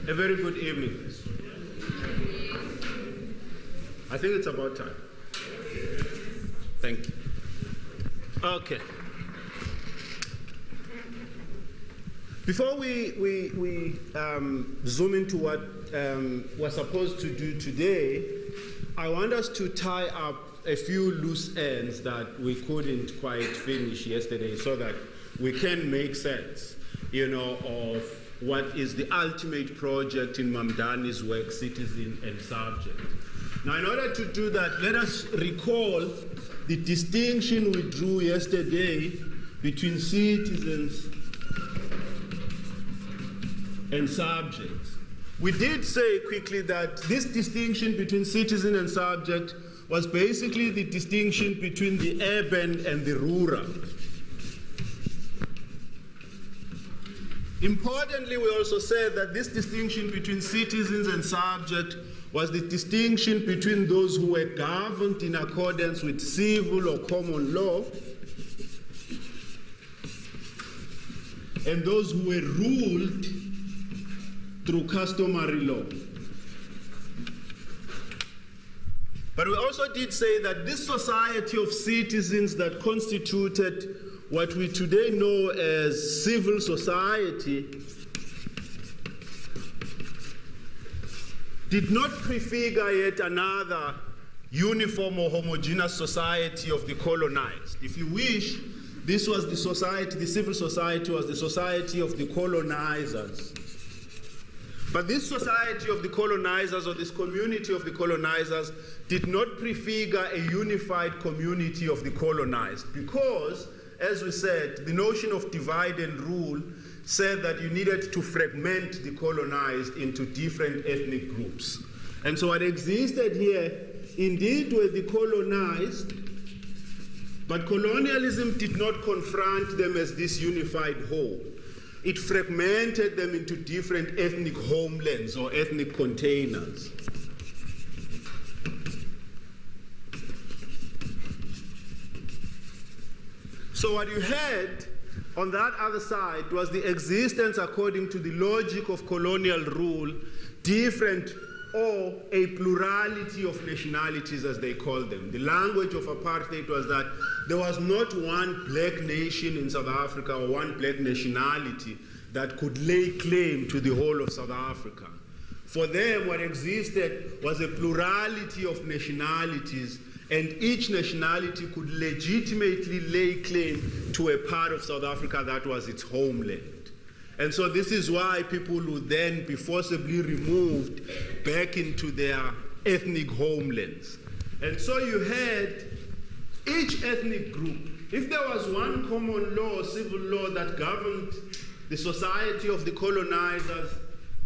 A very good evening. I think it's about time. Thank you. Okay. Before we zoom into what we're supposed to do today, I want us to tie up a few loose ends that we couldn't quite finish yesterday so that we can make sense, of what is the ultimate project in Mamdani's work, Citizen and Subject. Now, in order to do that, let us recall the distinction we drew yesterday between citizens and subjects. We did say quickly that this distinction between citizen and subject was basically the distinction between the urban and the rural. Importantly, we also said that this distinction between citizens and subject was the distinction between those who were governed in accordance with civil or common law and those who were ruled through customary law. But we also did say that this society of citizens that constituted what we today know as civil society did not prefigure yet another uniform or homogeneous society of the colonized. If you wish, this was the society, the civil society was the society of the colonizers. But this society of the colonizers, or this community of the colonizers, did not prefigure a unified community of the colonized, because, as we said, the notion of divide and rule said that you needed to fragment the colonized into different ethnic groups. And so what existed here indeed were the colonized, but colonialism did not confront them as this unified whole. It fragmented them into different ethnic homelands or ethnic containers. So what you had on that other side was the existence, according to the logic of colonial rule, different or a plurality of nationalities, as they call them. The language of apartheid was that there was not one black nation in South Africa or one black nationality that could lay claim to the whole of South Africa. For them, what existed was a plurality of nationalities, and each nationality could legitimately lay claim to a part of South Africa that was its homeland. And so this is why people would then be forcibly removed back into their ethnic homelands. And so you had each ethnic group. If there was one common law, civil law, that governed the society of the colonizers,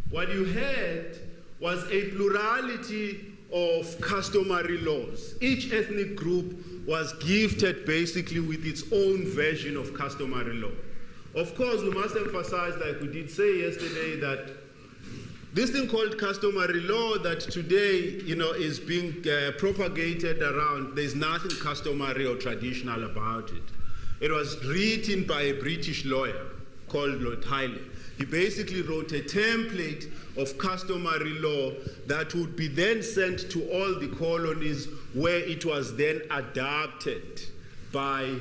what you had was a plurality of customary laws. Each ethnic group was gifted basically with its own version of customary law. Of course, we must emphasize, like we did say yesterday, that this thing called customary law that today, is being propagated around, there's nothing customary or traditional about it. It was written by a British lawyer called Lord Haile. He basically wrote a template of customary law that would be then sent to all the colonies, where it was then adapted by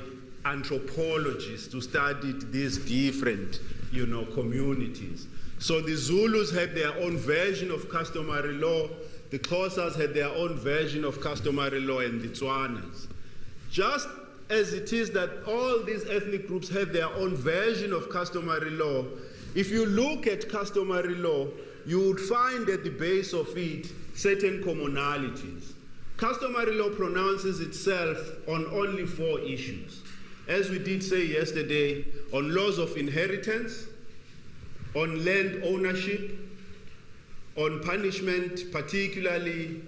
anthropologists to study these different, communities. So the Zulus had their own version of customary law, the Xhosas had their own version of customary law, and the Tswanas. Just as it is that all these ethnic groups had their own version of customary law, if you look at customary law, you would find at the base of it certain commonalities. Customary law pronounces itself on only 4 issues. As we did say yesterday, on laws of inheritance, on land ownership, on punishment, particularly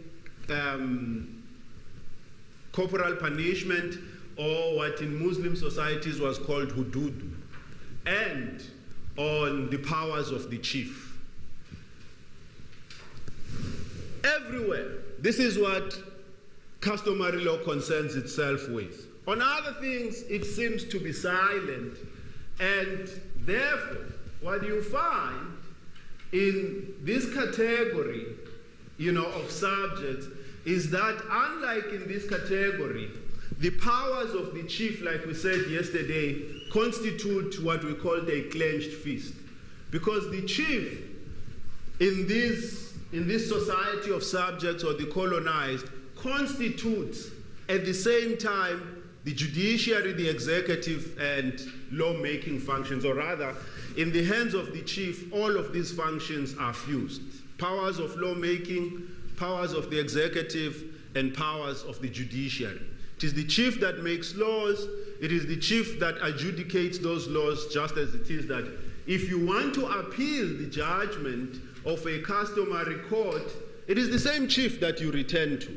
corporal punishment, or what in Muslim societies was called hududu, and on the powers of the chief. everywhere. This is what customary law concerns itself with. On other things, it seems to be silent, and therefore, what you find in this category, of subjects, is that unlike in this category, the powers of the chief, like we said yesterday, constitute what we call a clenched fist. Because the chief in this society of subjects or the colonized constitutes at the same time the judiciary, the executive, and lawmaking functions, or rather, in the hands of the chief, all of these functions are fused. Powers of lawmaking, powers of the executive, and powers of the judiciary. It is the chief that makes laws. It is the chief that adjudicates those laws, just as it is that if you want to appeal the judgment of a customary court, it is the same chief that you return to.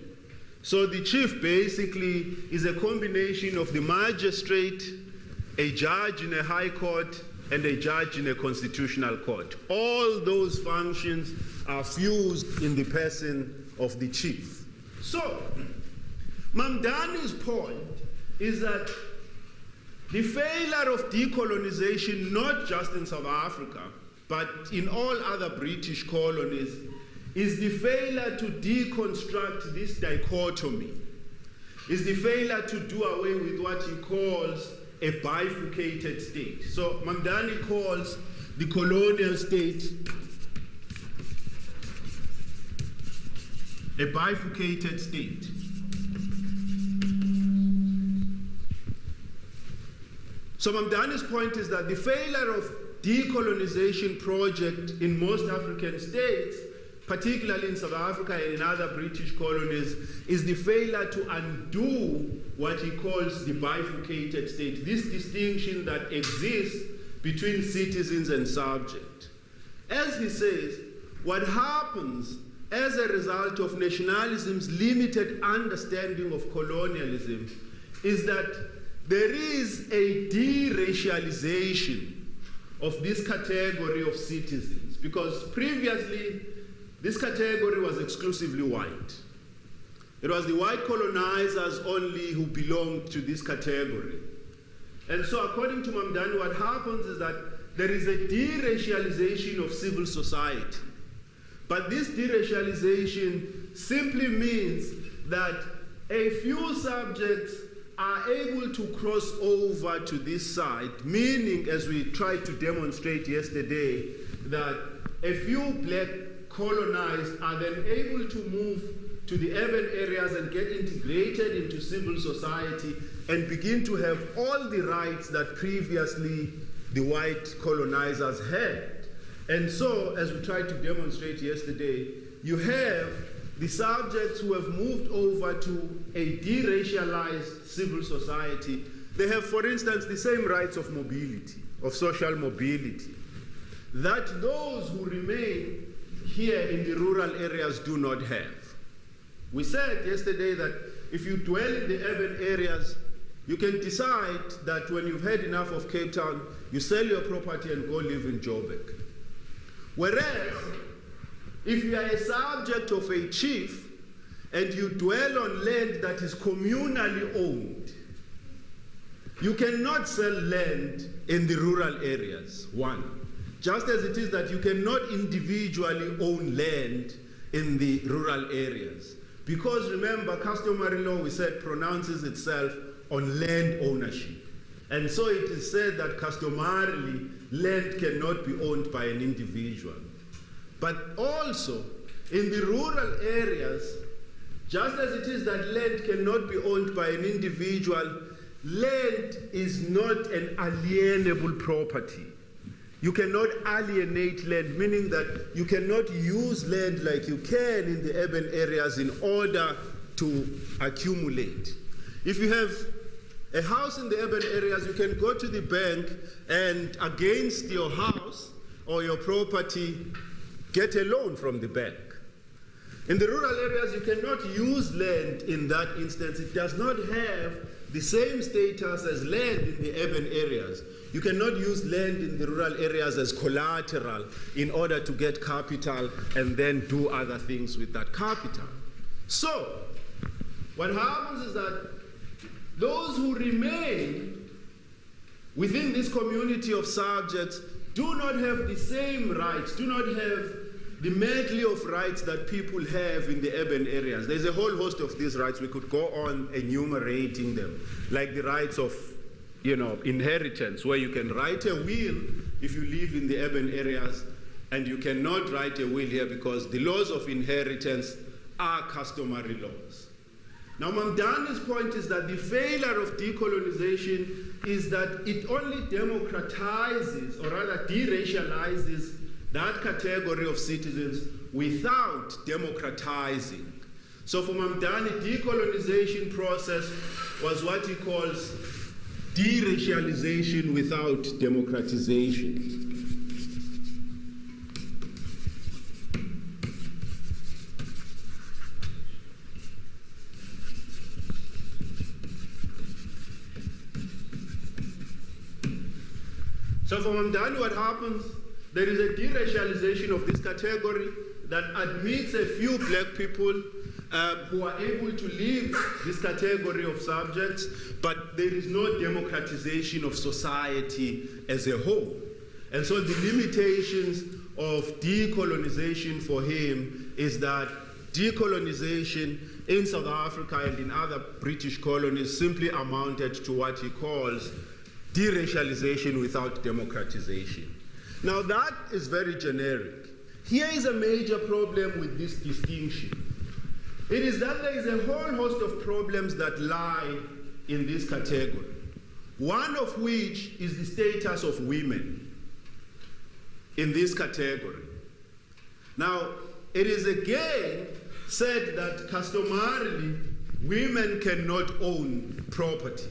So the chief basically is a combination of the magistrate, a judge in a high court, and a judge in a constitutional court. All those functions are fused in the person of the chief. So, Mamdani's point is that the failure of decolonization, not just in South Africa, but in all other British colonies, is the failure to deconstruct this dichotomy, is the failure to do away with what he calls a bifurcated state. So Mamdani calls the colonial state a bifurcated state. So Mamdani's point is that the failure of decolonization project in most African states, particularly in South Africa and in other British colonies, is the failure to undo what he calls the bifurcated state, this distinction that exists between citizens and subject. As he says, what happens as a result of nationalism's limited understanding of colonialism is that there is a deracialization of this category of citizens, because previously this category was exclusively white. It was the white colonizers only who belonged to this category. And so according to Mamdani, what happens is that there is a deracialization of civil society. But this deracialization simply means that a few subjects are able to cross over to this side, meaning, as we tried to demonstrate yesterday, that a few black colonized are then able to move to the urban areas and get integrated into civil society and begin to have all the rights that previously the white colonizers had. And so, as we tried to demonstrate yesterday, you have the subjects who have moved over to a deracialized civil society. They have, for instance, the same rights of mobility, of social mobility, that those who remain here in the rural areas do not have. We said yesterday that if you dwell in the urban areas, you can decide that when you've had enough of Cape Town, you sell your property and go live in Joburg. Whereas, if you are a subject of a chief and you dwell on land that is communally owned, you cannot sell land in the rural areas, one. Just as it is that you cannot individually own land in the rural areas. Because remember, customary law, we said, pronounces itself on land ownership. And so it is said that customarily, land cannot be owned by an individual. But also, in the rural areas, just as it is that land cannot be owned by an individual, land is not an alienable property. You cannot alienate land, meaning that you cannot use land like you can in the urban areas in order to accumulate. If you have a house in the urban areas, you can go to the bank and against your house or your property, get a loan from the bank. In the rural areas, you cannot use land in that instance. It does not have the same status as land in the urban areas. You cannot use land in the rural areas as collateral in order to get capital and then do other things with that capital. So, what happens is that those who remain within this community of subjects do not have the same rights, do not have the medley of rights that people have in the urban areas. There's a whole host of these rights. We could go on enumerating them, like the rights of, inheritance, where you can write a will if you live in the urban areas, and you cannot write a will here because the laws of inheritance are customary laws. Now, Mamdani's point is that the failure of decolonization is that it only democratizes, or rather deracializes, that category of citizens without democratizing. So for Mamdani, decolonization process was what he calls deracialization without democratization. So for Mamdani, what happens? There is a deracialization of this category that admits a few black people who are able to leave this category of subjects, but there is no democratization of society as a whole. And so the limitations of decolonization for him is that decolonization in South Africa and in other British colonies simply amounted to what he calls deracialization without democratization. Now that is very generic. Here is a major problem with this distinction. It is that there is a whole host of problems that lie in this category. One of which is the status of women in this category. Now, it is again said that customarily women cannot own property.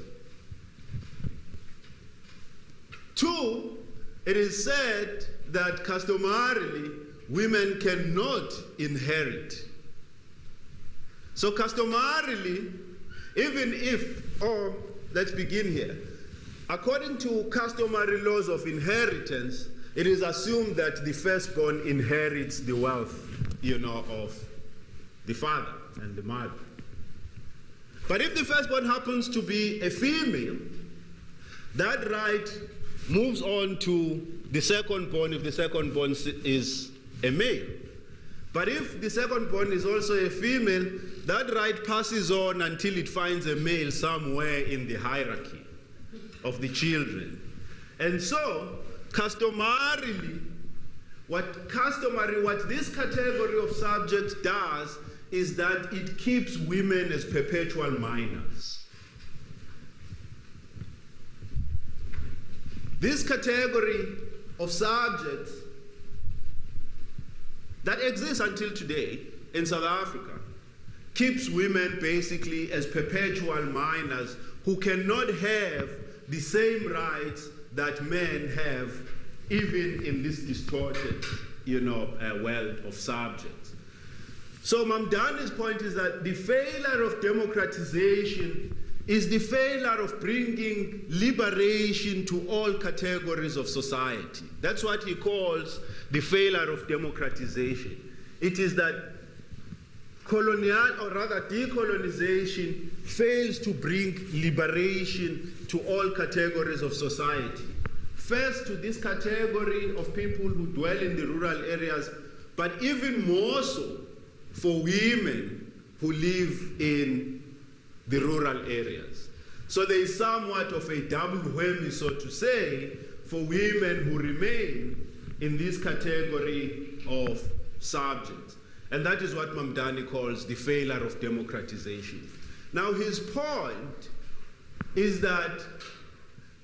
Two, it is said that customarily women cannot inherit. So customarily, even if, or let's begin here, according to customary laws of inheritance, it is assumed that the firstborn inherits the wealth, of the father and the mother. But if the firstborn happens to be a female, that right moves on to the secondborn if the secondborn is a male. But if the secondborn is also a female, that right passes on until it finds a male somewhere in the hierarchy of the children. And so, customarily, what this category of subjects does is that it keeps women as perpetual minors. This category of subjects that exists until today in South Africa keeps women basically as perpetual minors who cannot have the same rights that men have, even in this distorted, world of subjects. So Mamdani's point is that the failure of democratization is the failure of bringing liberation to all categories of society. That's what he calls the failure of democratization. It is that decolonization fails to bring liberation to all categories of society. First, to this category of people who dwell in the rural areas, but even more so for women who live in the rural areas. So there is somewhat of a double whammy, so to say, for women who remain in this category of subjects. And that is what Mamdani calls the failure of democratization. Now his point is that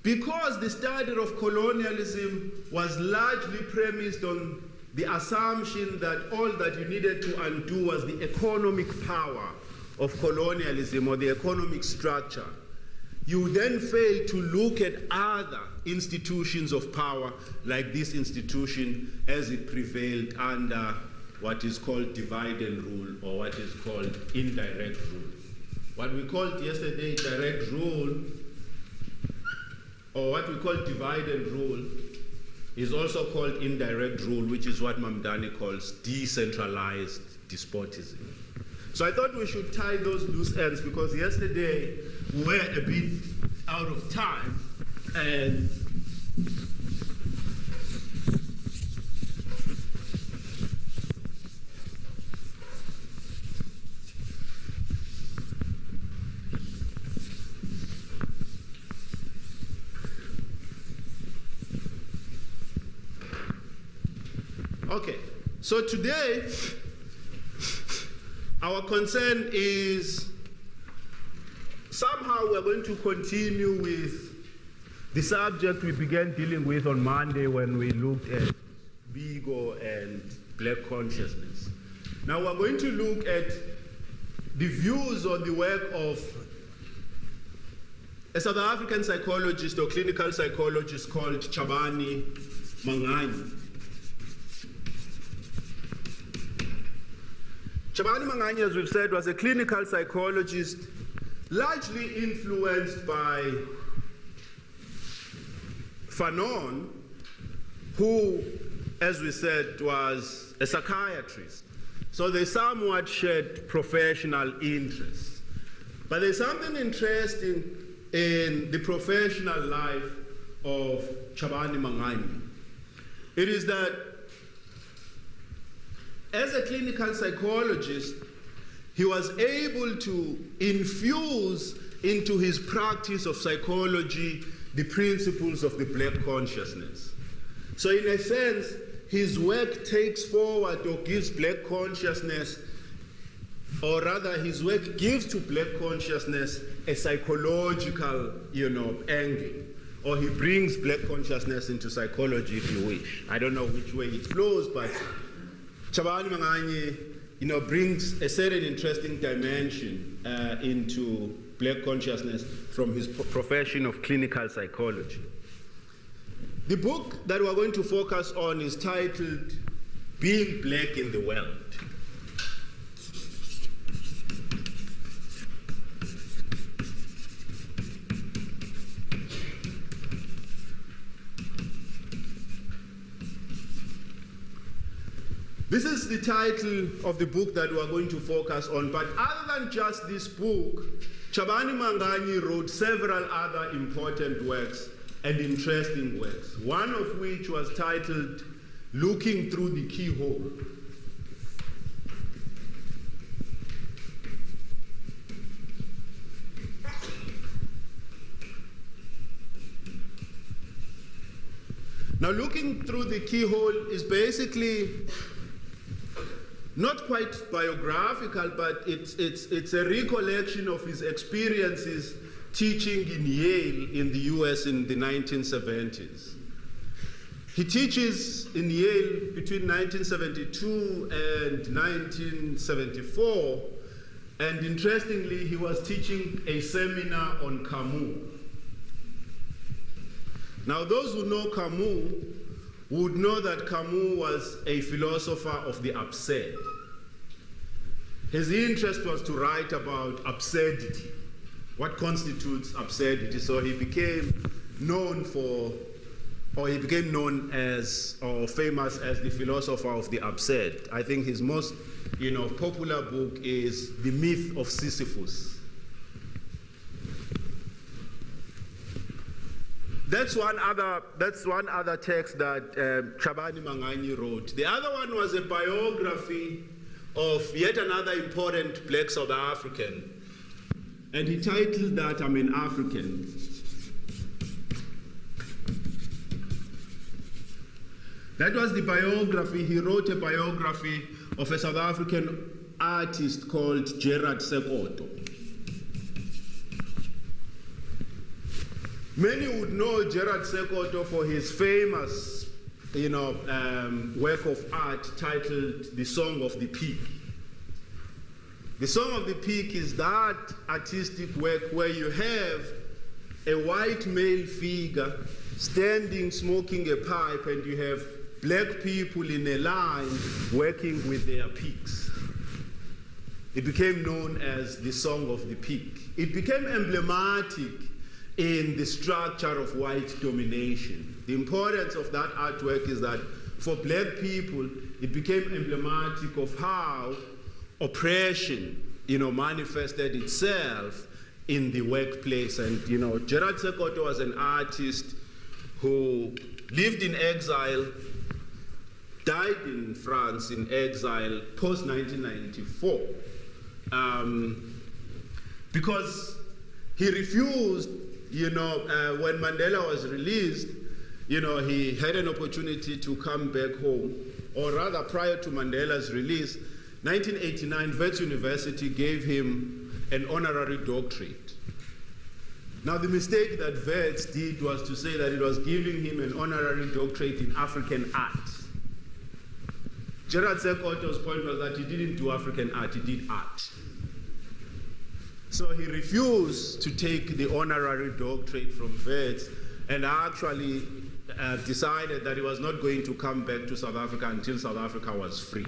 because the study of colonialism was largely premised on the assumption that all that you needed to undo was the economic power of colonialism or the economic structure, you then fail to look at other institutions of power like this institution as it prevailed under what is called divide and rule, or what is called indirect rule. what we called yesterday direct rule, or what we call divide and rule, is also called indirect rule, which is what Mamdani calls decentralized despotism. So I thought we should tie those loose ends, because yesterday we were a bit out of time, and okay, so today our concern is somehow we're going to continue with the subject we began dealing with on Monday when we looked at Vigo and black consciousness. Now we're going to look at the views or the work of a South African psychologist or clinical psychologist called Chabani Manganyi. Chabani Manganyi, as we've said, was a clinical psychologist largely influenced by Fanon, who, as we said, was a psychiatrist. So they somewhat shared professional interests. But there's something interesting in the professional life of Chabani Manganyi. It is that as a clinical psychologist, he was able to infuse into his practice of psychology the principles of the black consciousness. So in a sense, his work takes forward or gives black consciousness, or rather his work gives to black consciousness a psychological, angle. Or he brings black consciousness into psychology, if you wish. I don't know which way it flows, but Chabani Manganyi, brings a certain interesting dimension into black consciousness from his profession of clinical psychology. The book that we're going to focus on is titled Being Black in the World. This is the title of the book that we are going to focus on, but other than just this book, Chabani Manganyi wrote several other important works and interesting works, one of which was titled Looking Through the Keyhole. Now, Looking Through the Keyhole is basically not quite biographical, but it's a recollection of his experiences teaching in Yale in the US in the 1970s. He teaches in Yale between 1972 and 1974, and interestingly, he was teaching a seminar on Camus. Now, those who know Camus would know that Camus was a philosopher of the absurd. His interest was to write about absurdity, what constitutes absurdity. So he became known as, or famous as, the philosopher of the absurd. I think his most, popular book is The Myth of Sisyphus. That's one other text that Chabani Manganyi wrote. The other one was a biography of yet another important black South African, and he titled that I'm an African. That was the biography. He wrote a biography of a South African artist called Gerard Sekoto. Many would know Gerard Sekoto for his famous, work of art titled The Song of the Peak. The Song of the Peak is that artistic work where you have a white male figure standing smoking a pipe, and you have black people in a line working with their picks. it became known as the Song of the Pig. It became emblematic in the structure of white domination. The importance of that artwork is that for black people, it became emblematic of how oppression, manifested itself in the workplace. And, Gerard Sekoto was an artist who lived in exile, died in France in exile post-1994, because he refused, when Mandela was released, he had an opportunity to come back home, or rather prior to Mandela's release, 1989, Wits University gave him an honorary doctorate. Now, the mistake that Wits did was to say that it was giving him an honorary doctorate in African art. Gerard Sekoto's point was that he didn't do African art, he did art. So he refused to take the honorary doctorate from Wits and actually decided that he was not going to come back to South Africa until South Africa was free.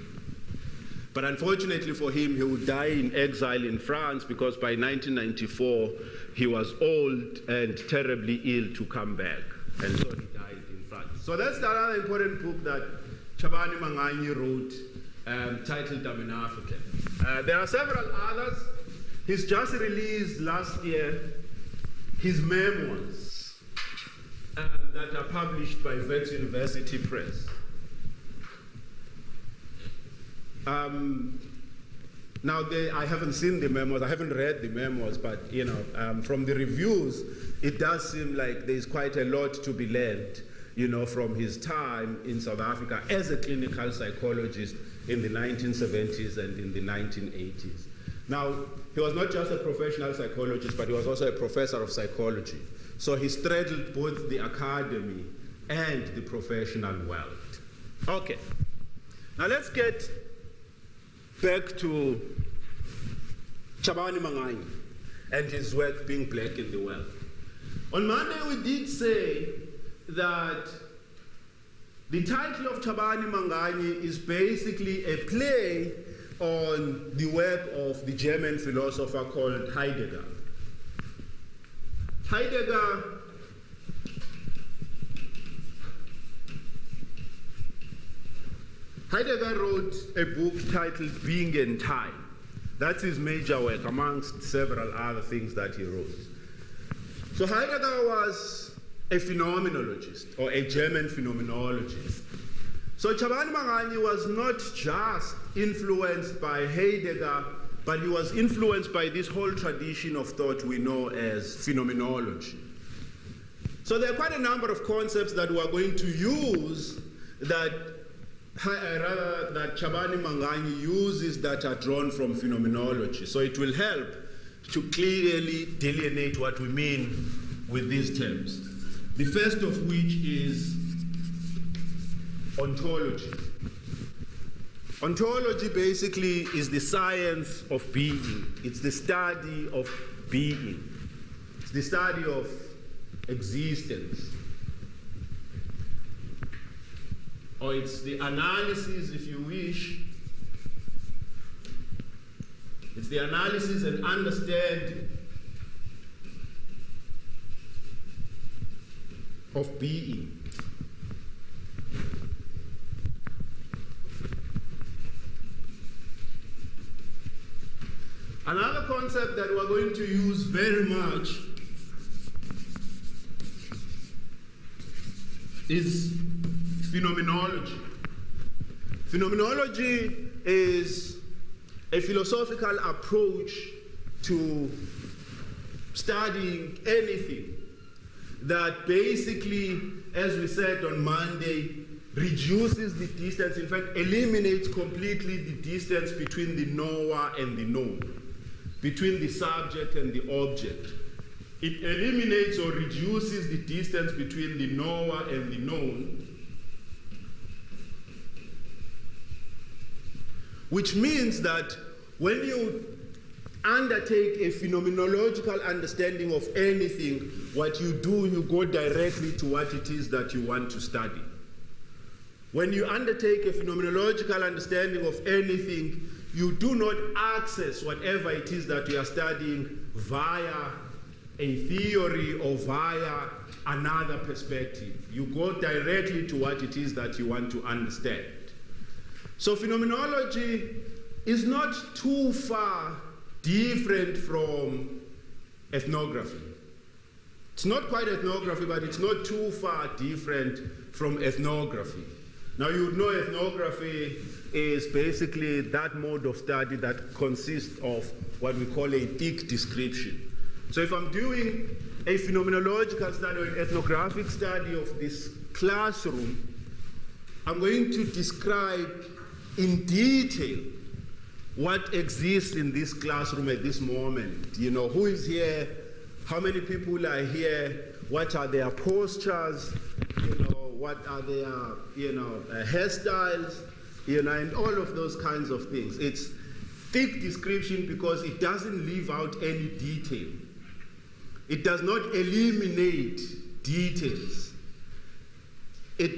But unfortunately for him, he would die in exile in France because by 1994, he was old and terribly ill to come back. And so he died in France. So that's the other important book that Chabani Manganyi wrote, titled I'm an African. There are several others. He's just released last year his memoirs that are published by Wits University Press. Now, I haven't seen the memoirs, I haven't read the memoirs, but from the reviews, it does seem like there's quite a lot to be learned, from his time in South Africa as a clinical psychologist in the 1970s and in the 1980s. Now, he was not just a professional psychologist, but he was also a professor of psychology. So he straddled both the academy and the professional world. Okay, now let's get back to Chabani Manganyi and his work being black in the world. On Monday we did say that the title of Chabani Manganyi is basically a play on the work of the German philosopher called Heidegger. Heidegger wrote a book titled Being and Time. That's his major work, amongst several other things that he wrote. So Heidegger was a phenomenologist, or a German phenomenologist. So Chabani Manganyi was not just influenced by Heidegger, but he was influenced by this whole tradition of thought we know as phenomenology. So there are quite a number of concepts that we are going to use that Chabani Manganyi uses that are drawn from phenomenology. So it will help to clearly delineate what we mean with these terms. The first of which is ontology. Ontology basically is the science of being. It's the study of being. It's the study of existence. Or it's the analysis, if you wish. It's the analysis and understanding of being. Another concept that we're going to use very much is phenomenology. Phenomenology is a philosophical approach to studying anything that basically, as we said on Monday, reduces the distance, in fact, eliminates completely the distance between the knower and the known, between the subject and the object. It eliminates or reduces the distance between the knower and the known, which means that when you undertake a phenomenological understanding of anything, what you do, you go directly to what it is that you want to study. When you undertake a phenomenological understanding of anything, you do not access whatever it is that you are studying via a theory or via another perspective. You go directly to what it is that you want to understand. So phenomenology is not too far different from ethnography. It's not quite ethnography, but it's not too far different from ethnography. Now, you would know ethnography is basically that mode of study that consists of what we call a thick description. So if I'm doing a phenomenological study or an ethnographic study of this classroom, I'm going to describe in detail what exists in this classroom at this moment. You know, who is here, how many people are here, what are their postures, you know, what are their, you know, hairstyles, you know, and all of those kinds of things. It's thick description because it doesn't leave out any detail. It does not eliminate details. It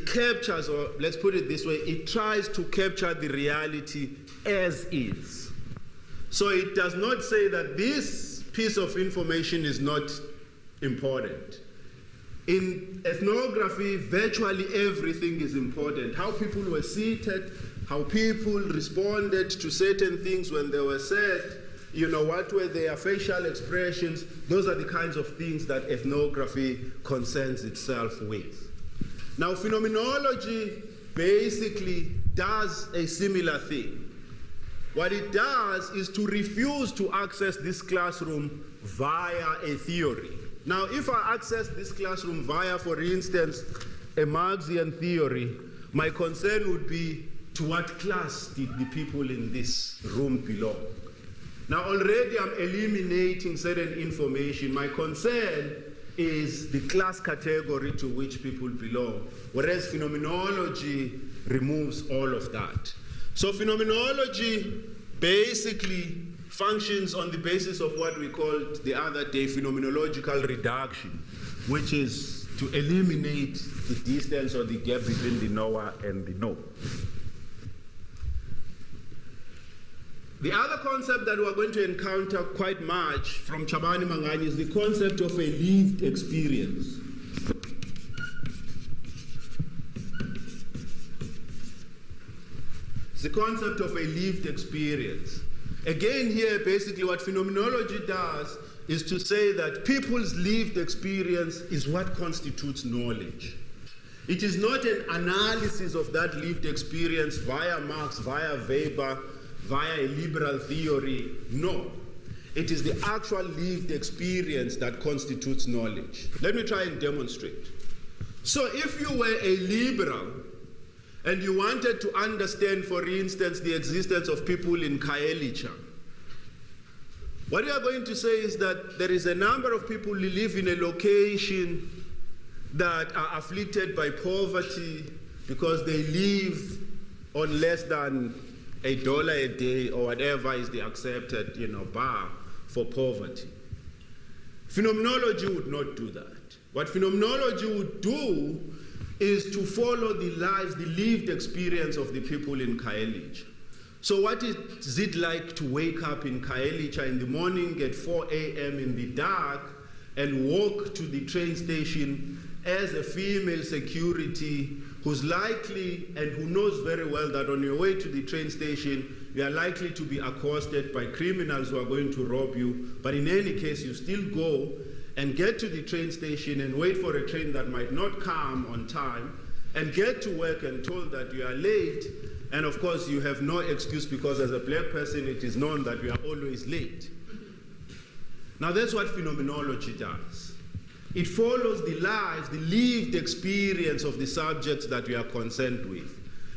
captures, or let's put it this way, it tries to capture the reality as is. So it does not say that this piece of information is not important. In ethnography, virtually everything is important. How people were seated, how people responded to certain things when they were said, you know, what were their facial expressions. Those are the kinds of things that ethnography concerns itself with. Now, phenomenology basically does a similar thing. What it does is to refuse to access this classroom via a theory. Now, if I access this classroom via, for instance, a Marxian theory, my concern would be to what class did the people in this room belong? Now, already I'm eliminating certain information. My concern is the class category to which people belong, whereas phenomenology removes all of that. So phenomenology basically functions on the basis of what we called the other day phenomenological reduction, which is to eliminate the distance or the gap between the knower and the known. The other concept that we're going to encounter quite much from Chabani Mangani is the concept of a lived experience. It's the concept of a lived experience. Again, here, basically what phenomenology does is to say that people's lived experience is what constitutes knowledge. It is not an analysis of that lived experience via Marx, via Weber, via a liberal theory. No. It is the actual lived experience that constitutes knowledge. Let me try and demonstrate. So if you were a liberal and you wanted to understand, for instance, the existence of people in Kaelicha, what you are going to say is that there is a number of people who live in a location that are afflicted by poverty because they live on less than $1 a day or whatever is the accepted, you know, bar for poverty. Phenomenology would not do that. What phenomenology would do is to follow the lives, the lived experience of the people in Kaelicha. So what is it like to wake up in Kaelicha in the morning at 4 a.m. in the dark and walk to the train station as a female security who's likely and who knows very well that on your way to the train station, you are likely to be accosted by criminals who are going to rob you. But in any case, you still go and get to the train station and wait for a train that might not come on time and get to work and told that you are late. And of course, you have no excuse because as a black person, it is known that you are always late. Now, that's what phenomenology does. It follows the lives, the lived experience of the subjects that we are concerned with,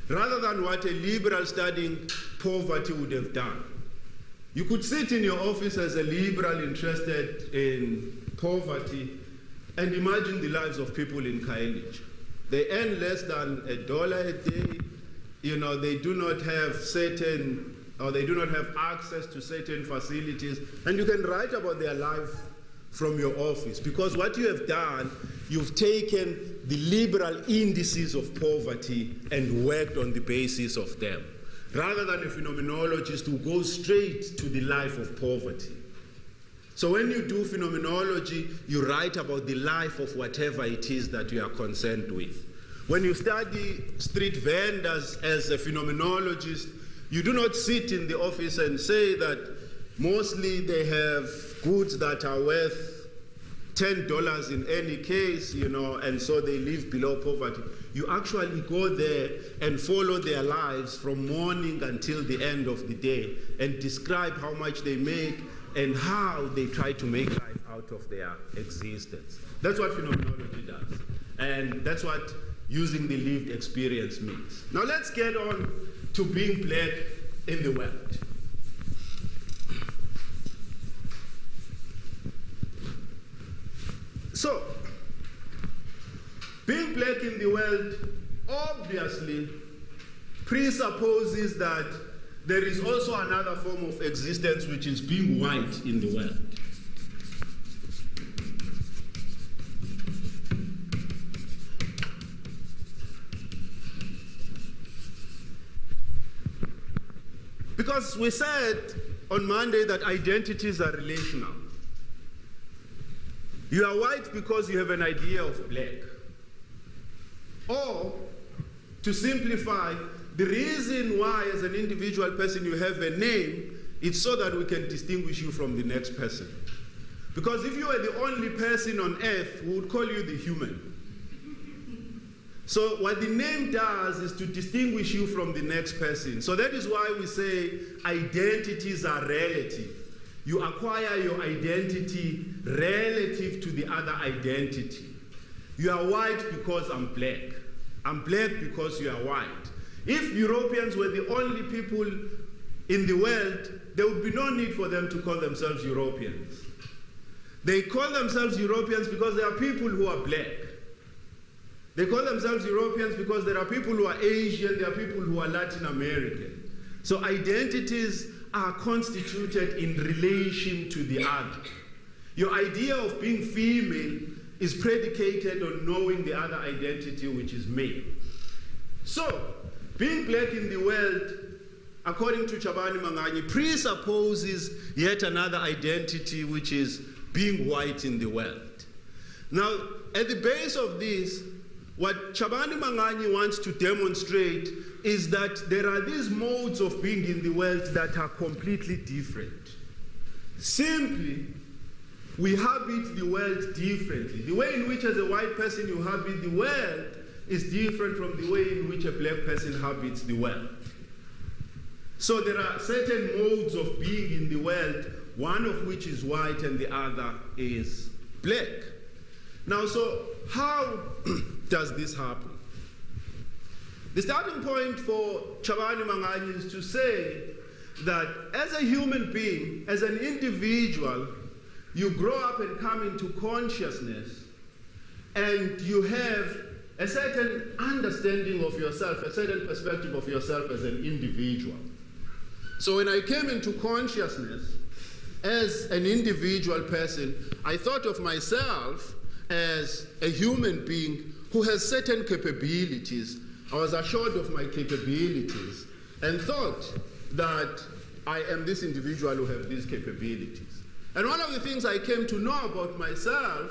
rather than what a liberal studying poverty would have done. You could sit in your office as a liberal interested in poverty and imagine the lives of people in Kaelicha. They earn less than $1 a day. You know, they do not have certain, or they do not have access to certain facilities, and you can write about their life from your office, because what you have done, you've taken the liberal indices of poverty and worked on the basis of them, rather than a phenomenologist who goes straight to the life of poverty. So when you do phenomenology, you write about the life of whatever it is that you are concerned with. When you study street vendors as a phenomenologist, you do not sit in the office and say that mostly they have goods that are worth $10 in any case, and so they live below poverty. You actually go there and follow their lives from morning until the end of the day and describe how much they make and how they try to make life out of their existence. That's what phenomenology does. And that's what using the lived experience means. Now let's get on to being black in the world. So, being black in the world obviously presupposes that there is also another form of existence, which is being white in the world. Because we said on Monday that identities are relational. You are white because you have an idea of black. Or, to simplify, the reason why as an individual person you have a name is so that we can distinguish you from the next person. Because if you were the only person on earth, we would call you the human. So what the name does is to distinguish you from the next person. So that is why we say identities are relative. You acquire your identity relative to the other identity. You are white because I'm black. I'm black because you are white. If Europeans were the only people in the world, there would be no need for them to call themselves Europeans. They call themselves Europeans because there are people who are black. They call themselves Europeans because there are people who are Asian, there are people who are Latin American. So identities are constituted in relation to the other. Your idea of being female is predicated on knowing the other identity, which is male. So, being black in the world, according to Chabani Manganyi, presupposes yet another identity, which is being white in the world. Now, at the base of this, what Chabani Manganyi wants to demonstrate is that there are these modes of being in the world that are completely different. Simply, we habit the world differently. The way in which as a white person you habit the world is different from the way in which a black person habits the world. So there are certain modes of being in the world, one of which is white and the other is black. Now, so how does this happen? The starting point for Chabani Manganyi is to say that as a human being, as an individual, you grow up and come into consciousness and you have a certain understanding of yourself, a certain perspective of yourself as an individual. So when I came into consciousness as an individual person, I thought of myself as a human being who has certain capabilities. I was assured of my capabilities and thought that I am this individual who has these capabilities. And one of the things I came to know about myself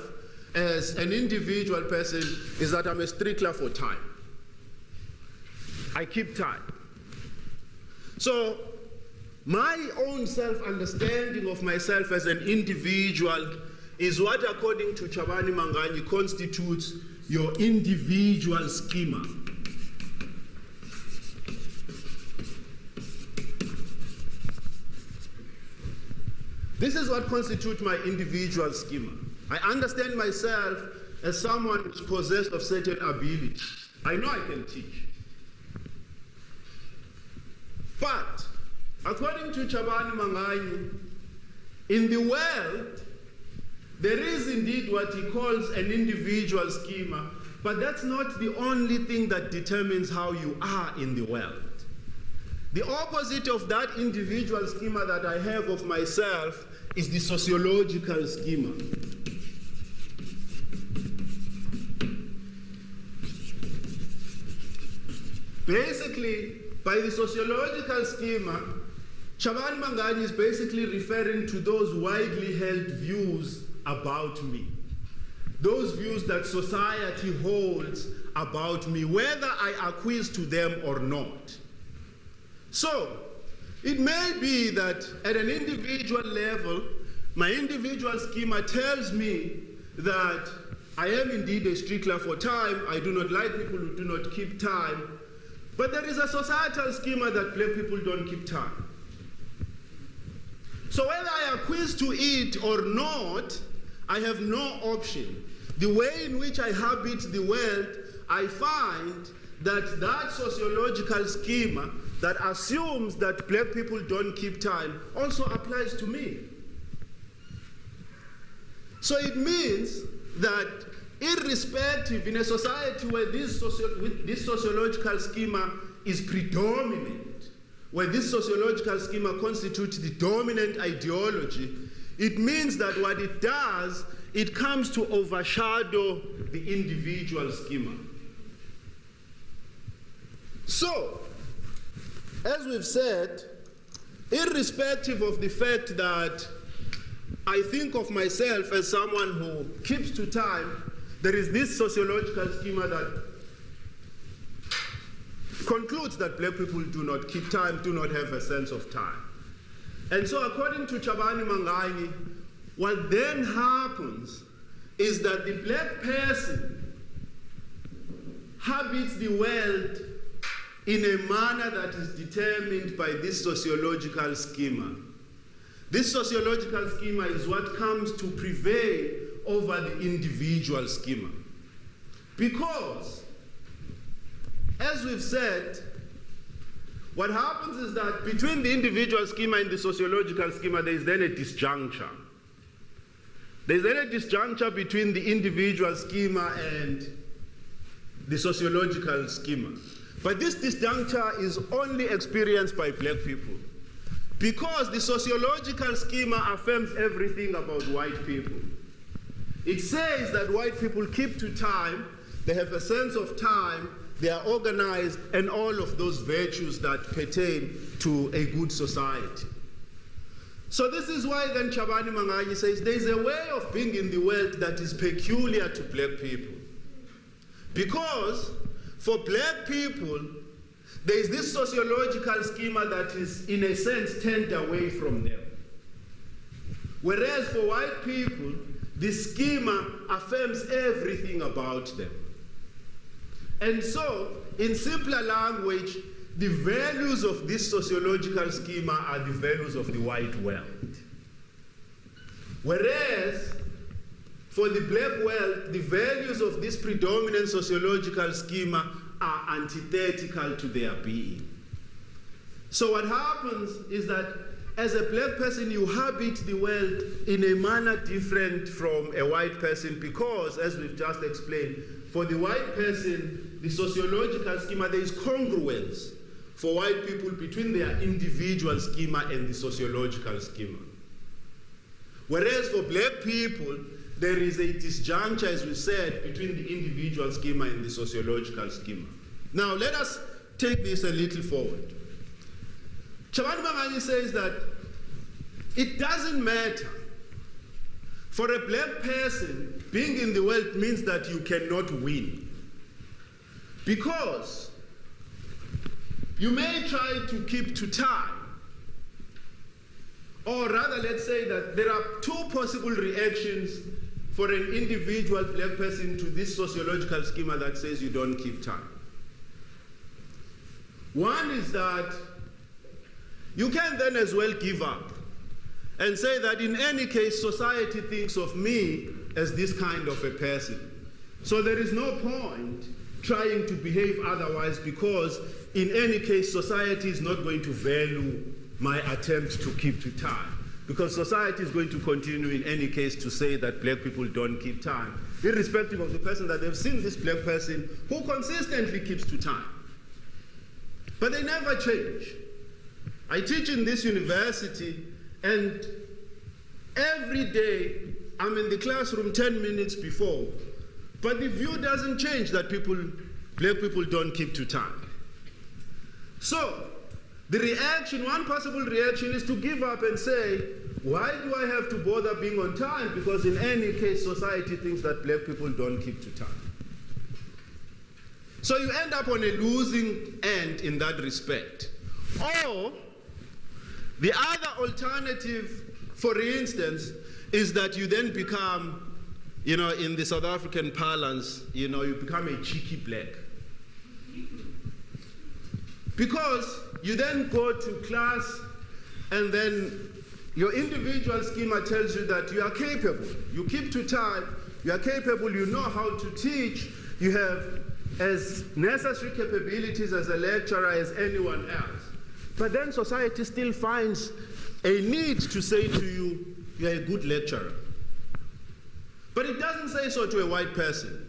as an individual person is that I'm a stickler for time. I keep time. So my own self-understanding of myself as an individual is what, according to Chabani Manganyi, constitutes your individual schema. This is what constitutes my individual schema. I understand myself as someone who's possessed of certain abilities. I know I can teach. But, according to Chabani Manganyi, in the world, there is indeed what he calls an individual schema, but that's not the only thing that determines how you are in the world. The opposite of that individual schema that I have of myself is the sociological schema. Basically, by the sociological schema, Chabani Manganyi is basically referring to those widely held views about me. Those views that society holds about me, whether I acquiesce to them or not. So, it may be that at an individual level, my individual schema tells me that I am indeed a stickler for time. I do not like people who do not keep time. But there is a societal schema that black people don't keep time. So whether I acquiesce to it or not, I have no option. The way in which I habit the world, I find that that sociological schema that assumes that black people don't keep time also applies to me. So it means that irrespective in a society where this sociological schema is predominant, where this sociological schema constitutes the dominant ideology, it means that what it does, it comes to overshadow the individual schema. So, as we've said, irrespective of the fact that I think of myself as someone who keeps to time, there is this sociological schema that concludes that black people do not keep time, do not have a sense of time. And so according to Chabani Manganyi, what then happens is that the black person habits the world in a manner that is determined by this sociological schema. This sociological schema is what comes to prevail over the individual schema. Because, as we've said, what happens is that between the individual schema and the sociological schema, there is then a disjuncture. There is then a disjuncture between the individual schema and the sociological schema. But this disjuncture is only experienced by black people, because the sociological schema affirms everything about white people. It says that white people keep to time, they have a sense of time, they are organized, and all of those virtues that pertain to a good society. So this is why then Chabani Manganyi says there is a way of being in the world that is peculiar to black people. Because for black people, there is this sociological schema that is, in a sense, turned away from them. Whereas for white people, the schema affirms everything about them. And so, in simpler language, the values of this sociological schema are the values of the white world. Whereas, for the black world, the values of this predominant sociological schema are antithetical to their being. So what happens is that as a black person, you habit the world in a manner different from a white person, because, as we've just explained, for the white person, the sociological schema, there is congruence for white people between their individual schema and the sociological schema. Whereas for black people, there is a disjuncture, as we said, between the individual schema and the sociological schema. Now, let us take this a little forward. Chabani Manganyi says that it doesn't matter. For a black person, being in the world means that you cannot win. Because you may try to keep to time, or rather, let's say that there are two possible reactions for an individual black person to this sociological schema that says you don't keep time. One is that you can then as well give up and say that in any case, society thinks of me as this kind of a person. So there is no point trying to behave otherwise, because in any case, society is not going to value my attempt to keep to time. Because society is going to continue in any case to say that black people don't keep time, irrespective of the person that they've seen this black person who consistently keeps to time. But they never change. I teach in this university, and every day I'm in the classroom 10 minutes before, but the view doesn't change that black people don't keep to time. So, the reaction, one possible reaction is to give up and say, why do I have to bother being on time? Because in any case, society thinks that black people don't keep to time. So you end up on a losing end in that respect. Or, the other alternative, for instance, is that you then become, in the South African parlance, you become a cheeky black. Because you then go to class and then your individual schema tells you that you are capable. You keep to time, you are capable, you know how to teach, you have as necessary capabilities as a lecturer as anyone else. But then society still finds a need to say to you, you are a good lecturer. But it doesn't say so to a white person.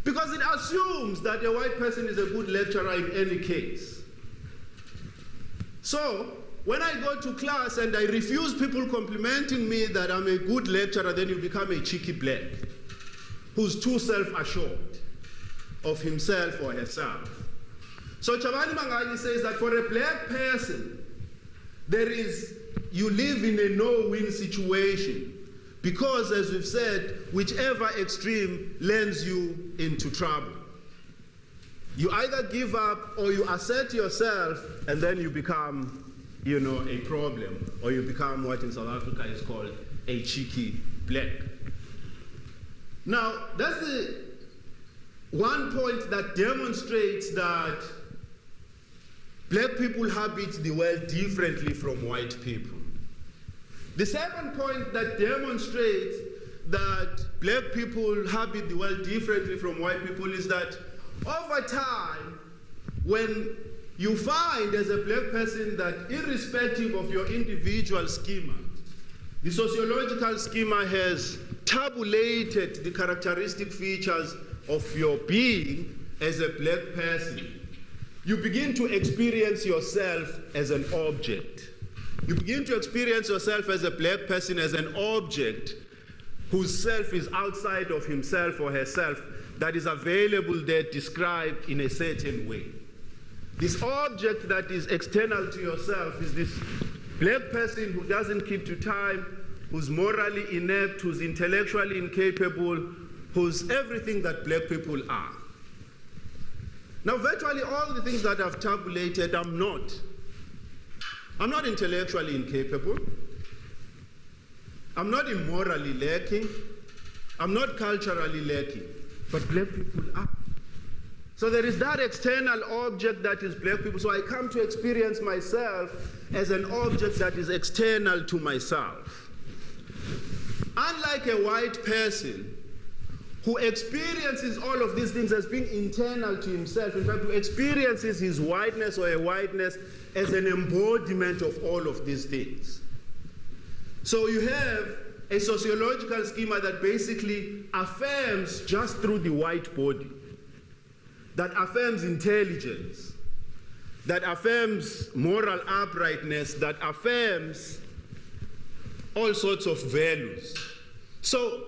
Because it assumes that a white person is a good lecturer in any case. So, when I go to class and I refuse people complimenting me that I'm a good lecturer, then you become a cheeky black who's too self-assured of himself or herself. So Chabani Mangali says that for a black person, you live in a no-win situation because, as we've said, whichever extreme lands you into trouble. You either give up or you assert yourself and then you become, a problem, or you become what in South Africa is called a cheeky black. Now, that's the one point that demonstrates that black people habit the world differently from white people. The second point that demonstrates that black people habit the world differently from white people is that over time, when you find as a black person that irrespective of your individual schema, the sociological schema has tabulated the characteristic features of your being as a black person, you begin to experience yourself as an object. You begin to experience yourself as a black person as an object whose self is outside of himself or herself, that is available there described in a certain way. This object that is external to yourself is this black person who doesn't keep to time, who's morally inept, who's intellectually incapable, who's everything that black people are. Now, virtually all the things that I've tabulated, I'm not. I'm not intellectually incapable. I'm not immorally lacking. I'm not culturally lacking. But black people are. So there is that external object that is black people. So I come to experience myself as an object that is external to myself. Unlike a white person who experiences all of these things as being internal to himself, in fact, who experiences his whiteness or a whiteness as an embodiment of all of these things. So you have a sociological schema that basically affirms just through the white body, that affirms intelligence, that affirms moral uprightness, that affirms all sorts of values. So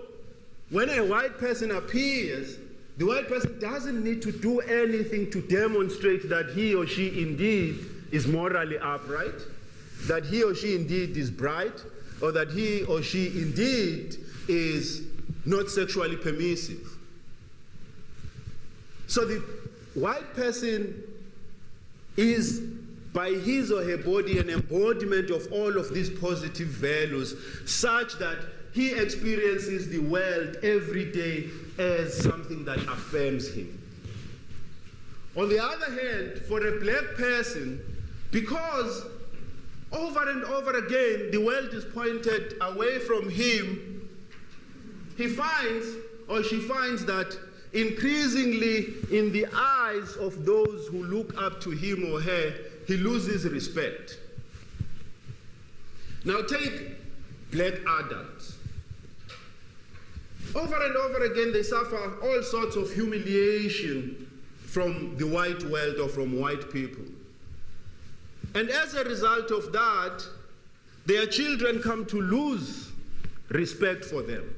when a white person appears, the white person doesn't need to do anything to demonstrate that he or she indeed is morally upright, that he or she indeed is bright, or that he or she indeed is not sexually permissive. So the white person is, by his or her body, an embodiment of all of these positive values, such that he experiences the world every day as something that affirms him. On the other hand, for a black person, because over and over again the world is pointed away from him, he finds or she finds that increasingly in the eyes of those who look up to him or her, he loses respect. Now take black adults. Over and over again they suffer all sorts of humiliation from the white world or from white people. And as a result of that, their children come to lose respect for them.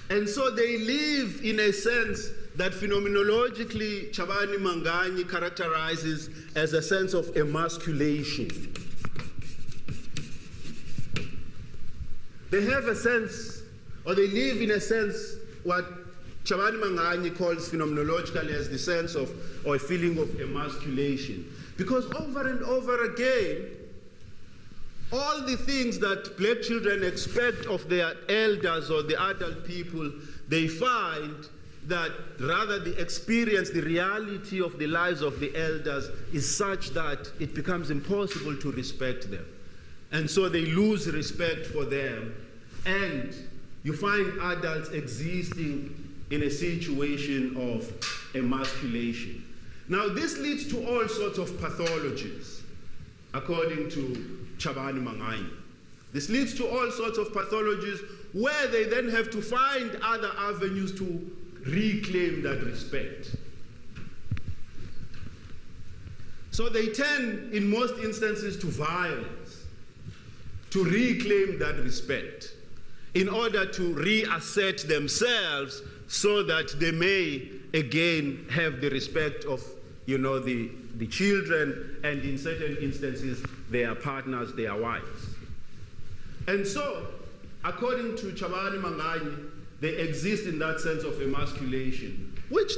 And so they live, in a sense, that phenomenologically Chabani Manganyi characterizes as a sense of emasculation. They have a sense, or they live in a sense, what Chabani Manganyi calls phenomenologically as the sense of, or a feeling of emasculation. Because over and over again, all the things that black children expect of their elders or the adult people, they find that rather the experience, the reality of the lives of the elders is such that it becomes impossible to respect them. And so they lose respect for them. And you find adults existing in a situation of emasculation. Now, this leads to all sorts of pathologies, according to Chabani Manganyi. This leads to all sorts of pathologies where they then have to find other avenues to reclaim that respect. So they turn, in most instances, to violence to reclaim that respect in order to reassert themselves so that they may again have the respect of, the children, and in certain instances, their partners, their wives. And so, according to Chabani Manganyi, they exist in that sense of emasculation, which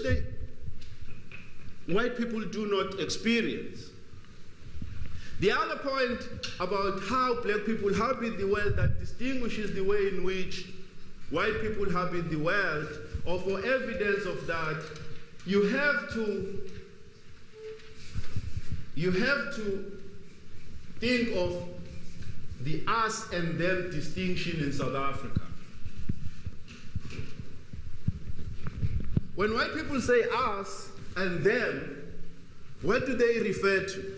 white people do not experience. The other point about how black people habit the world that distinguishes the way in which white people habit the world, or for evidence of that, you have to think of the us and them distinction in South Africa. When white people say us and them, what do they refer to?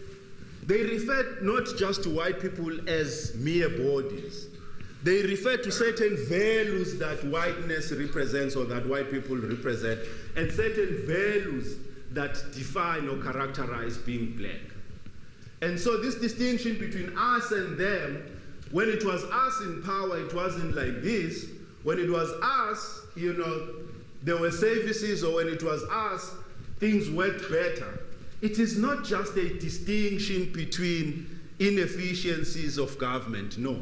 They refer not just to white people as mere bodies. They refer to certain values that whiteness represents or that white people represent, and certain values that define or characterize being black. And so this distinction between us and them, when it was us in power, it wasn't like this. When it was us, there were services, or when it was us, things worked better. It is not just a distinction between inefficiencies of government, no.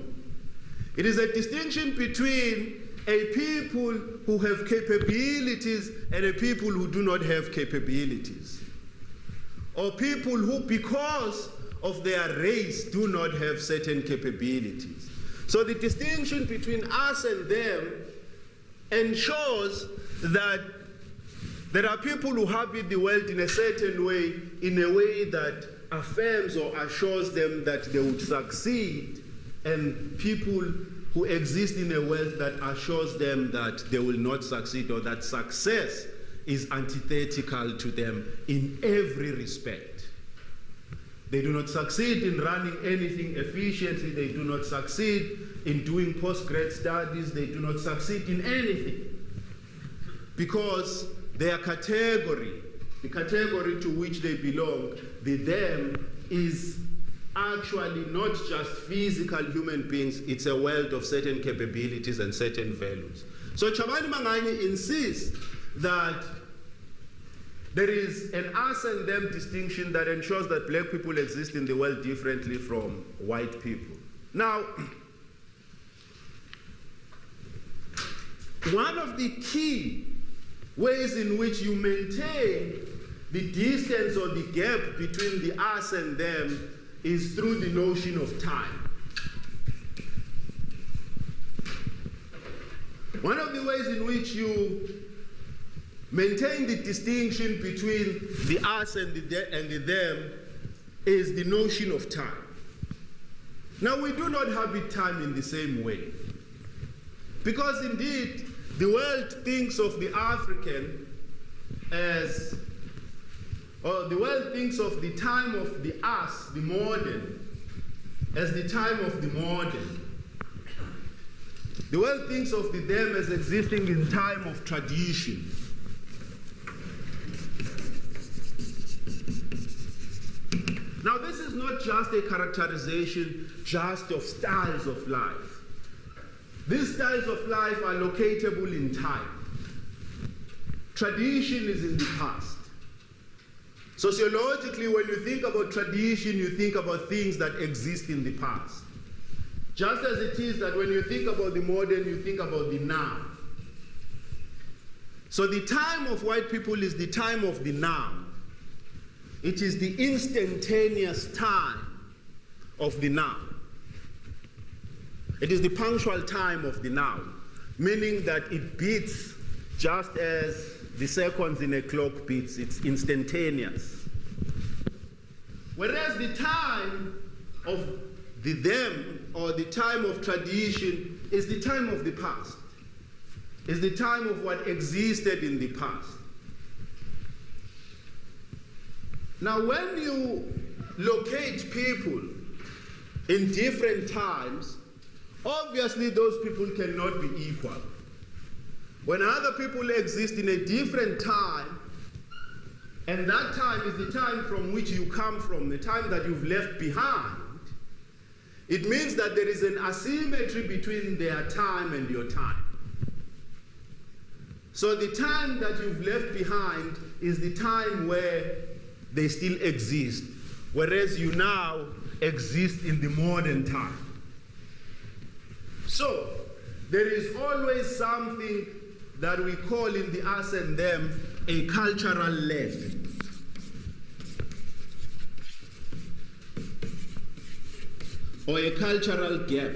It is a distinction between a people who have capabilities and a people who do not have capabilities. Or people who, because of their race, do not have certain capabilities. So the distinction between us and them ensures that there are people who habit the world in a certain way, in a way that affirms or assures them that they would succeed, and people who exist in a world that assures them that they will not succeed, or that success is antithetical to them in every respect. They do not succeed in running anything efficiently. They do not succeed in doing post-grad studies. They do not succeed in anything, because their category, the category to which they belong, the them, is actually not just physical human beings. It's a world of certain capabilities and certain values. So Chabani Manganyi insists that there is an us and them distinction that ensures that black people exist in the world differently from white people. Now, one of the key ways in which you maintain the distance or the gap between the us and them is through the notion of time. One of the ways in which you maintain the distinction between the us and the them is the notion of time. Now, we do not habit time in the same way, because indeed the world thinks of the African as, or the world thinks of the time of the us, the modern, as the time of the modern. The world thinks of the them as existing in time of tradition. Now, this is not just a characterization just of styles of life. These styles of life are locatable in time. tradition is in the past. Sociologically, when you think about tradition, you think about things that exist in the past. Just as it is that when you think about the modern, you think about the now. So the time of white people is the time of the now. It is the instantaneous time of the now. It is the punctual time of the now, meaning that it beats just as the seconds in a clock beats. It's instantaneous. Whereas the time of the them, or the time of tradition, is the time of the past. Is the time of what existed in the past. Now, when you locate people in different times, obviously those people cannot be equal. When other people exist in a different time, and that time is the time from which you come from, the time that you've left behind, it means that there is an asymmetry between their time and your time. So the time that you've left behind is the time where they still exist, whereas you now exist in the modern time. So there is always something that we call in the us and them a cultural left. Or a cultural gap.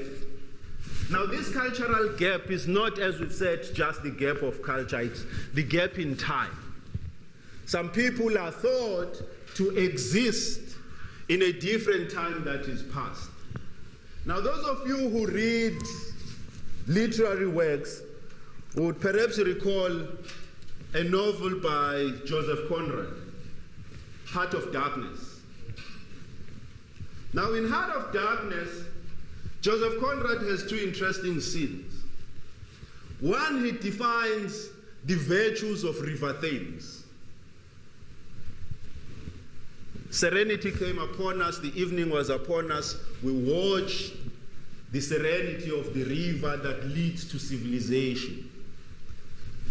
Now, this cultural gap is not, as we've said, just the gap of culture, it's the gap in time. Some people are thought to exist in a different time that is past. Now, those of you who read literary works would perhaps recall a novel by Joseph Conrad, Heart of Darkness. Now, in Heart of Darkness, Joseph Conrad has two interesting scenes. One, he defines the virtues of River Thames. Serenity came upon us, the evening was upon us, we watched the serenity of the river that leads to civilization.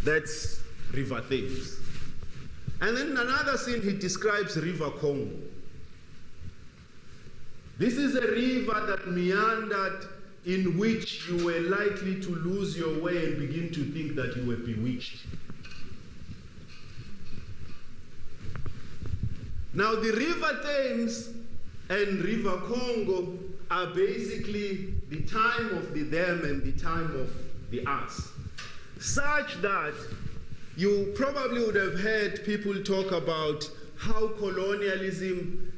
That's River Thames. And then in another scene, he describes River Congo. This is a river that meandered, in which you were likely to lose your way and begin to think that you were bewitched. Now, the River Thames and River Congo are basically the time of the them and the time of the us, such that you probably would have heard people talk about how colonialism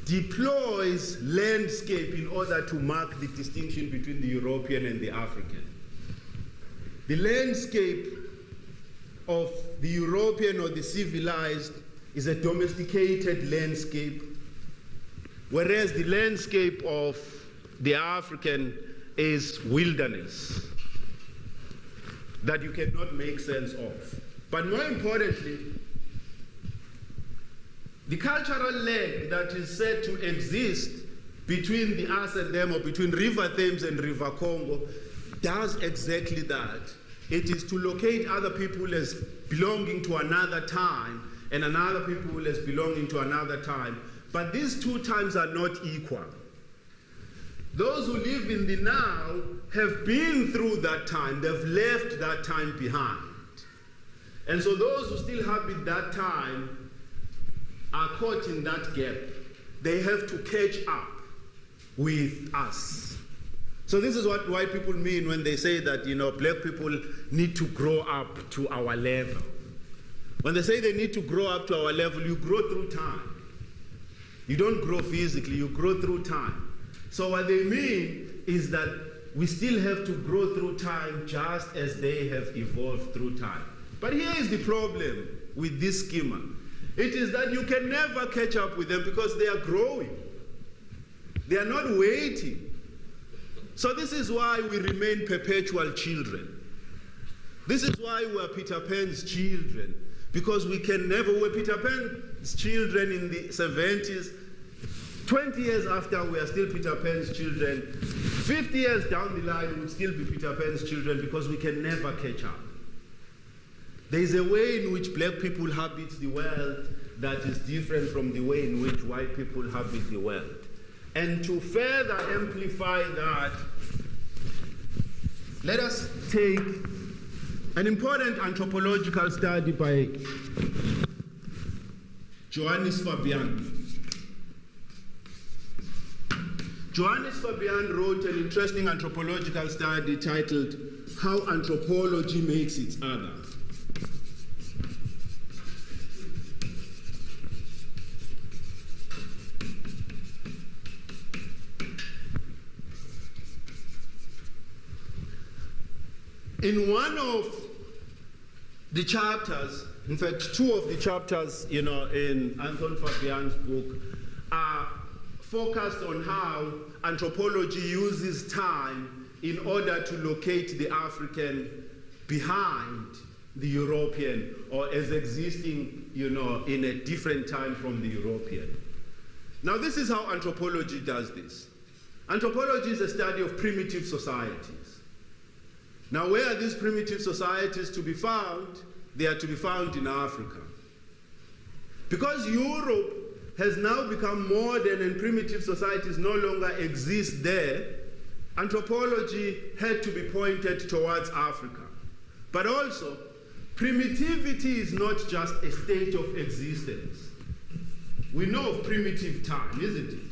deploys landscape in order to mark the distinction between the European and the African. The landscape of the European or the civilized is a domesticated landscape, whereas the landscape of the African is wilderness that you cannot make sense of. But more importantly, the cultural leg that is said to exist between the us and them, or between River Thames and River Congo, does exactly that. It is to locate other people as belonging to another time and another people as belonging to another time. But these two times are not equal. Those who live in the now have been through that time. They've left that time behind. And so those who still inhabit that time are caught in that gap. They have to catch up with us. So this is what white people mean when they say that, black people need to grow up to our level. When they say they need to grow up to our level, you grow through time. You don't grow physically, you grow through time. So what they mean is that we still have to grow through time just as they have evolved through time. But here is the problem with this schema. It is that you can never catch up with them because they are growing. They are not waiting. So this is why we remain perpetual children. This is why we are Peter Pan's children, because we can never, we were Peter Pan's children in the 70s. 20 years after, we are still Peter Pan's children. 50 years down the line, we'll still be Peter Pan's children because we can never catch up. there is a way in which black people habit the world that is different from the way in which white people habit the world. And to further amplify that, let us take an important anthropological study by Johannes Fabian. Johannes Fabian wrote an interesting anthropological study titled How Anthropology Makes Its Other. In one of the chapters, in fact, two of the chapters, in Anton Fabian's book are focused on how anthropology uses time in order to locate the African behind the European, or as existing, in a different time from the European. Now, this is how anthropology does this. Anthropology is a study of primitive societies. Now, where are these primitive societies to be found? They are to be found in Africa. Because Europe has now become modern and primitive societies no longer exist there, anthropology had to be pointed towards Africa. But also, primitivity is not just a state of existence. We know of primitive time, isn't it?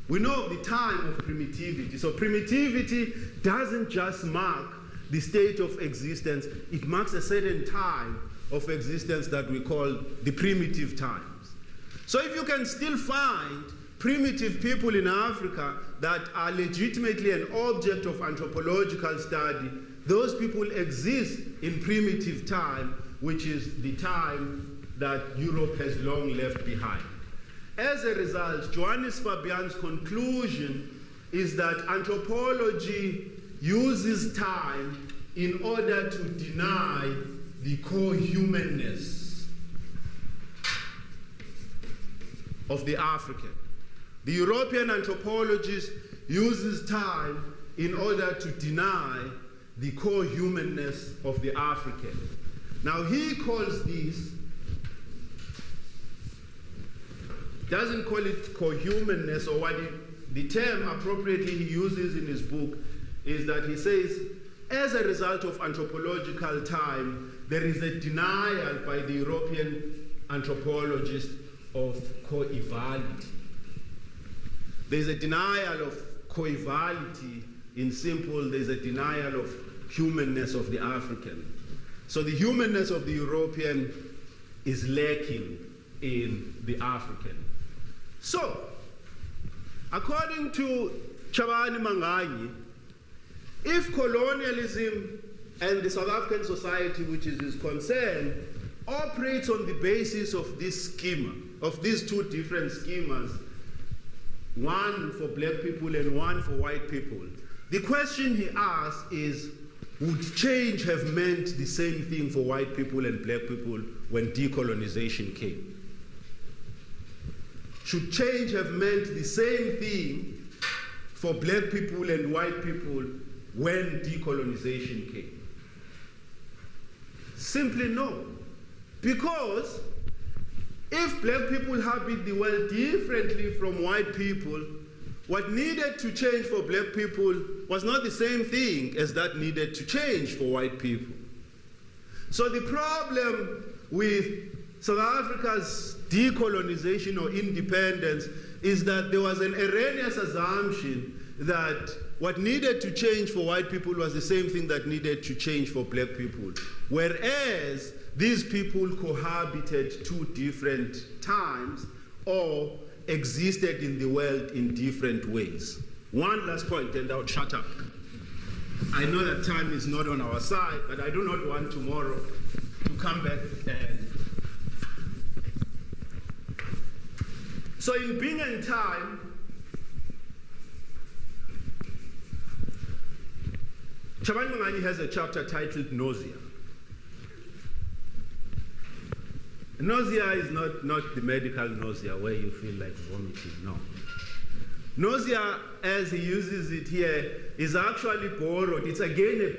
We know of the time of primitivity. So primitivity doesn't just mark the state of existence, it marks a certain time of existence that we call the primitive times. So if you can still find primitive people in Africa that are legitimately an object of anthropological study, those people exist in primitive time, which is the time that Europe has long left behind. As a result, Johannes Fabian's conclusion is that anthropology uses time in order to deny the co-humanness of the African. The European anthropologist uses time in order to deny the co-humanness of the African. Now he calls this, doesn't call it co-humanness, or the term appropriately he uses in his book is that he says, as a result of anthropological time, there is a denial by the European anthropologist of coevality. There's a denial of coevality. In simple, there's a denial of humanness of the African. So the humanness of the European is lacking in the African. So, according to Chabani Manganyi, if colonialism and the South African society, which is his concern, operates on the basis of this schema, of these two different schemas, one for black people and one for white people, the question he asks is, would change have meant the same thing for white people and black people when decolonization came? Should change have meant the same thing for black people and white people when decolonization came? Simply no. Because if black people habit the world differently from white people, what needed to change for black people was not the same thing as that needed to change for white people. So the problem with South Africa's decolonization or independence is that there was an erroneous assumption that what needed to change for white people was the same thing that needed to change for black people. Whereas these people cohabited two different times or existed in the world in different ways. One last point, and I'll shut up. I know that time is not on our side, but I do not want tomorrow to come back and... So in Being and Time, Chabani Manganyi has a chapter titled Nausea. Nausea is not the medical nausea where you feel like vomiting, no. Nausea, as he uses it here, is actually borrowed. It's again a